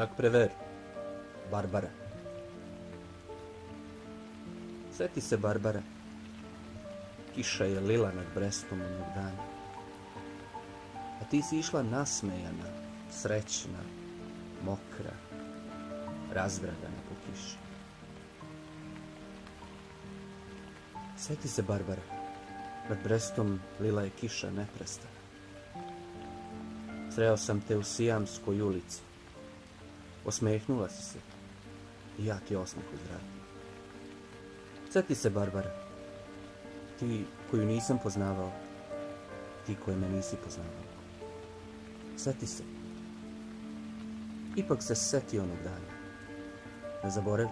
Jacques Prévert, Barbara. Sjeti se, Barbara, kiša je lila nad Brestom onog dana. A ti si išla nasmejana, srećna, mokra, razdragana po kiši. Sjeti se, Barbara, nad Brestom lila je kiša neprestano. Sreo sam te u Sijamskoj ulici. Osmehnula si se i ja ti osmeh uzvratio. Sjeti se, Barbara, ti koju nisam poznavao, ti koje me nisi poznavao. Sjeti se. Ipak se setio onog dana. Ne zaboravi.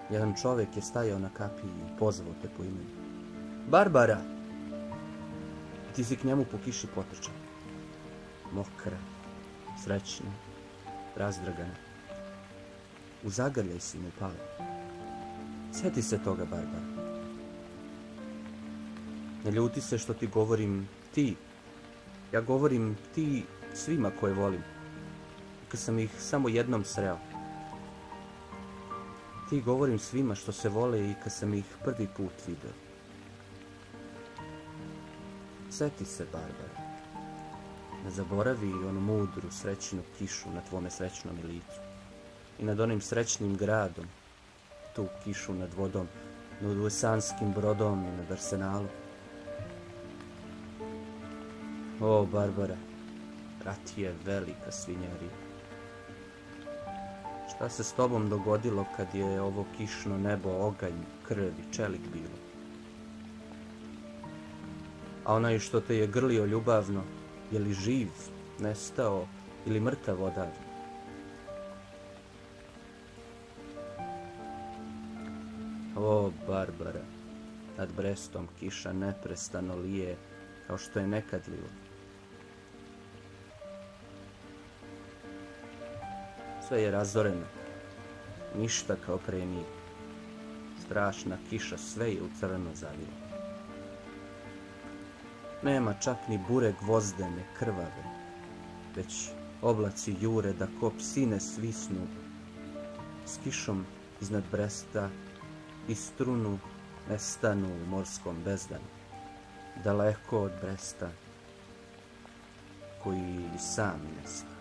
Jedan čovjek je stajao na kapiji i pozvao te po imenu. Barbara! Ti si k njemu po kiši potrčao. Mokra, srećna, razdragana. U zagrljaj si mu pala. Sjeti se toga, Barbara. Ne ljuti se što ti govorim ti. Ja govorim ti svima koje volim. Kad sam ih samo jednom sreo. Ti govorim svima što se vole i kad sam ih prvi put vidio. Sjeti se, Barbara. Ne zaboravi onu mudru, srećnu kišu na tvome srećnom licu. I nad onim srećnim gradom, tu kišu nad vodom, nad uesanskim brodom i nad arsenalom. O, Barbara, rat je velika svinjarija. Šta se s tobom dogodilo kad je ovo kišno nebo oganj, krv i čelik bilo? A onaj što te je grlio ljubavno, je li živ, nestao ili mrtav odavno? O, Barbara, nad Brestom kiša neprestano lije, kao što je nekad lilo. Sve je razoreno, ništa kao pre nije. Strašna kiša sve je u crno zavila. Nema čak ni bure gvozdene, krvave, već oblaci jure da ko psine svisnu. S kišom iznad Bresta i strunu nestanu u morskom bezdanu. Daleko od Bresta, koji i sam nesta.